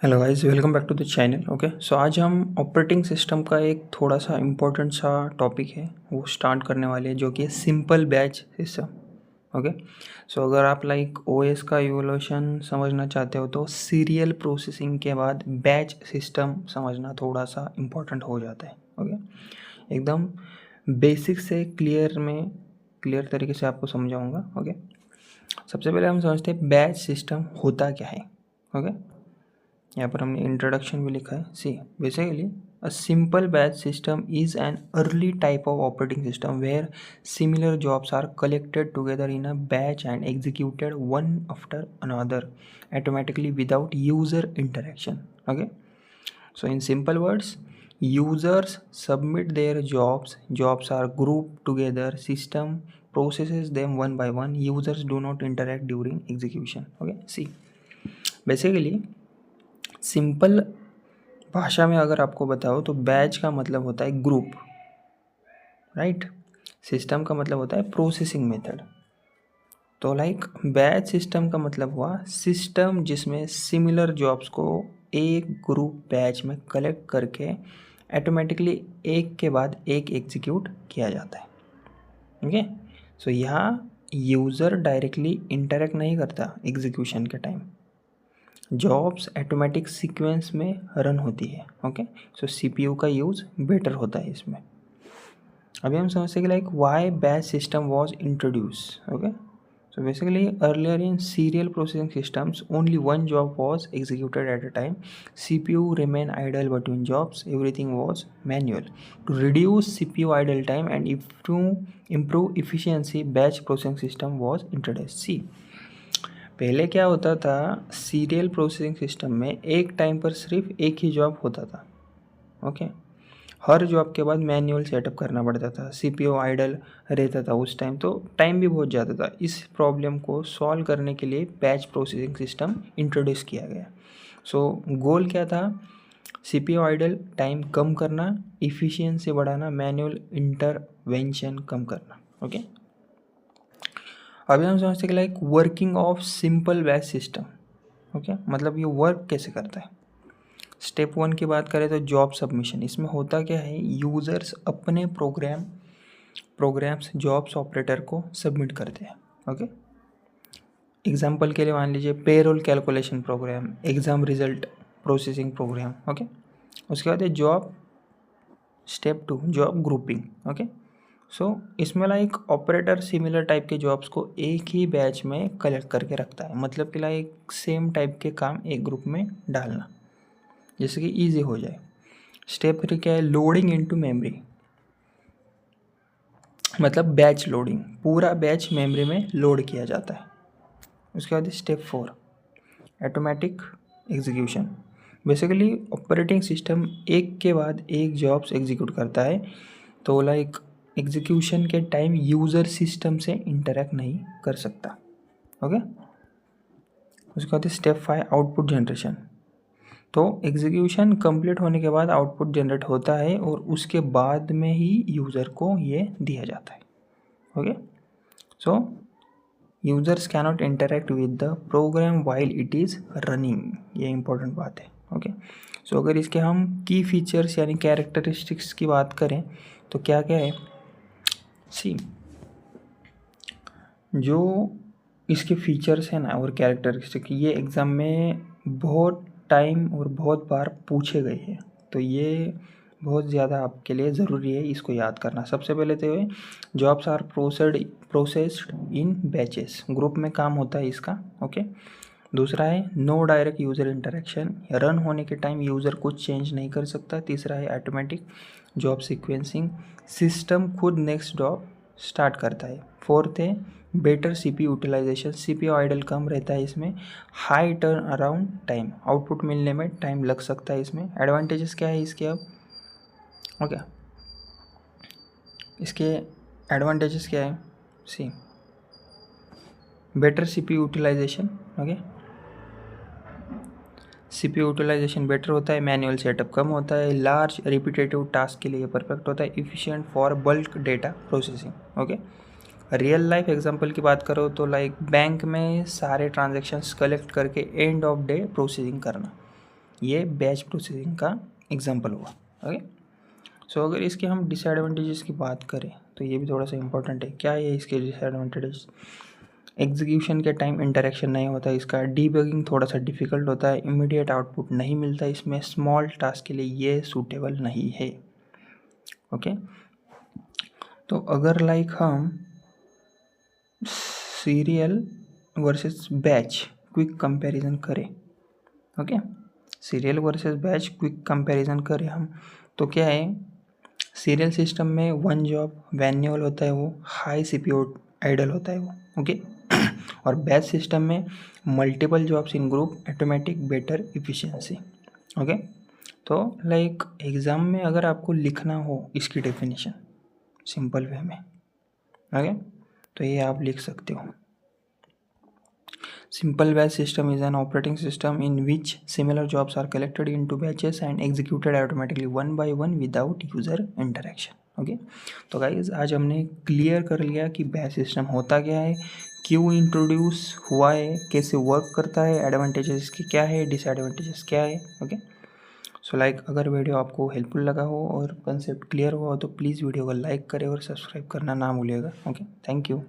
Hello guys, welcome back to the channel. Okay, so आज हम operating system का एक थोड़ा सा इम्पोर्टेंट सा टॉपिक है वो स्टार्ट करने वाले हैं, जो कि है सिंपल बैच सिस्टम। ओके, सो अगर आप लाइक ओएस का इवोल्यूशन समझना चाहते हो तो सीरियल प्रोसेसिंग के बाद बैच सिस्टम समझना थोड़ा सा इम्पोर्टेंट हो जाता है। ओके, एकदम बेसिक से क्लियर तरीके से आपको समझाऊंगा। ओके, सबसे पहले हम समझते हैं बैच सिस्टम होता क्या है। ओके, यहाँ पर हमने इंट्रोडक्शन भी लिखा है। See basically a simple batch system is an early type of operating system where similar jobs are collected together in a batch and executed one after another automatically without user interaction. Okay, so in simple words, users submit their jobs are grouped together, system processes them one by one, users do not interact during execution. Okay, see basically simple भाषा में अगर आपको बताओ तो batch का मतलब होता है ग्रुप, राइट। सिस्टम का मतलब होता है प्रोसेसिंग मेथड। तो लाइक बैच सिस्टम का मतलब हुआ सिस्टम जिसमें सिमिलर जॉब्स को एक ग्रुप बैच में कलेक्ट करके ऑटोमेटिकली एक के बाद एक एग्जीक्यूट किया जाता है। ओके, सो यहाँ यूज़र डायरेक्टली इंटरेक्ट नहीं करता एग्जीक्यूशन के टाइम, जॉब्स ऑटोमेटिक सीक्वेंस में रन होती है। ओके, सो सीपीयू का यूज़ बेटर होता है इसमें। अभी हम समझते हैं कि like why batch system was introduce. Okay, so basically earlier in serial processing systems only one job was executed at a time, CPU remain idle between jobs, everything was manual. To reduce CPU idle time and improve efficiency, batch processing system was introduce. सी पहले क्या होता था, serial processing system में एक time पर सिर्फ एक ही job होता था। ओके, हर जॉब के बाद मैनुअल सेटअप करना पड़ता था, सीपीयू आइडल रहता था उस टाइम, तो टाइम भी बहुत ज़्यादा था। इस प्रॉब्लम को सॉल्व करने के लिए बैच प्रोसेसिंग सिस्टम इंट्रोड्यूस किया गया। सो गोल क्या था, सीपीयू आइडल टाइम कम करना, इफ़िशियंसी बढ़ाना, मैनुअल इंटरवेंशन कम करना। ओके, अभी हम समझते हैं कि like working of simple batch system. Okay, मतलब ये वर्क कैसे करता है। स्टेप 1 की बात करें तो जॉब सबमिशन। इसमें होता क्या है, यूज़र्स अपने प्रोग्राम्स जॉब्स ऑपरेटर को सबमिट करते हैं। ओके, एग्जाम्पल के लिए मान लीजिए payroll calculation program, exam result processing program. Okay, उसके बाद है job step 2 job grouping. Okay, so इसमें लाइक ऑपरेटर सिमिलर टाइप के जॉब्स को एक ही बैच में कलेक्ट करके रखता है, मतलब कि लाइक सेम टाइप के काम एक ग्रुप में डालना, जैसे कि ईजी हो जाए। स्टेप 3 क्या है, लोडिंग इनटू मेमोरी, मतलब बैच लोडिंग, पूरा बैच मेमोरी में लोड किया जाता है। उसके बाद step 4 automatic execution. Basically operating system एक के बाद एक जॉब्स एग्जीक्यूट करता है, तो लाइक एग्जीक्यूशन के टाइम यूज़र सिस्टम से इंटरेक्ट नहीं कर सकता। ओके, उसके बाद स्टेप 5 आउटपुट जनरेशन। तो एग्जीक्यूशन कंप्लीट होने के बाद आउटपुट जनरेट होता है और उसके बाद में ही यूज़र को ये दिया जाता है। Okay, so users cannot interact with the program while it is running, ये इंपॉर्टेंट बात है। ओके, सो अगर इसके हम की फीचर्स यानी कैरेक्टरिस्टिक्स की बात करें तो क्या क्या है। सी जो इसके फीचर्स हैं ना और कैरेक्टरिस्टिक, ये एग्ज़ाम में बहुत टाइम और बहुत बार पूछे गए हैं, तो ये बहुत ज़्यादा आपके लिए ज़रूरी है इसको याद करना। सबसे पहले तो ये jobs are processed in batches, group में काम होता है इसका। ओके, दूसरा है no direct user interaction, run होने के टाइम यूज़र कुछ चेंज नहीं कर सकता। तीसरा है ऑटोमेटिक जॉब सीक्वेंसिंग, सिस्टम खुद नेक्स्ट जॉब स्टार्ट करता है। फोर्थ है better CPU utilisation, CPU idle कम रहता है इसमें। High turn around time, output मिलने में टाइम लग सकता है इसमें। एडवांटेजेस क्या है इसके अब, ओके, इसके एडवांटेजेस क्या है। See better CPU utilisation. Okay, CPU utilisation better होता है, मैनुअल सेटअप कम होता है, लार्ज रिपीटेटिव टास्क के लिए परफेक्ट होता है, efficient for bulk data processing. Okay, real life example की बात करो तो लाइक बैंक में सारे ट्रांजैक्शंस कलेक्ट करके एंड ऑफ डे प्रोसेसिंग करना, ये बैच प्रोसेसिंग का एग्जांपल हुआ। ओके, सो अगर इसके हम डिसएडवांटेजेस की बात करें तो ये भी थोड़ा सा इंपॉर्टेंट है। क्या है इसके डिसएडवांटेजेस? एग्जीक्यूशन के टाइम इंटरेक्शन नहीं होता इसका, डीबगिंग थोड़ा सा डिफिकल्ट होता है, इमीडिएट आउटपुट नहीं मिलता इसमें, स्मॉल टास्क के लिए ये सूटेबल नहीं है। ओके, तो अगर लाइक हम serial versus batch quick comparison करें, okay, serial versus batch quick comparison करें हम, तो क्या है, सीरियल सिस्टम में वन जॉब मैन्युअल होता है, वो हाई सीपीयू आइडल होता है वो, ओके और बैच सिस्टम में multiple jobs in group, automatic, better efficiency. Okay, तो लाइक एग्ज़ाम में अगर आपको लिखना हो इसकी डेफिनेशन सिंपल वे में, ओके, तो ये आप लिख सकते हो। Simple batch system is an operating system in which similar jobs are collected into batches and executed automatically one by one without user interaction. Okay, तो गाइज आज हमने क्लियर कर लिया कि बैच सिस्टम होता क्या है, क्यों इंट्रोड्यूस हुआ है, कैसे वर्क करता है, एडवांटेजेस इसके क्या है, डिसएडवांटेजेस क्या है। ओके, सो लाइक अगर वीडियो आपको हेल्पफुल लगा हो और कंसेप्ट क्लियर हुआ हो तो प्लीज़ वीडियो को लाइक करें और सब्सक्राइब करना ना भूलिएगा। Okay, thank you.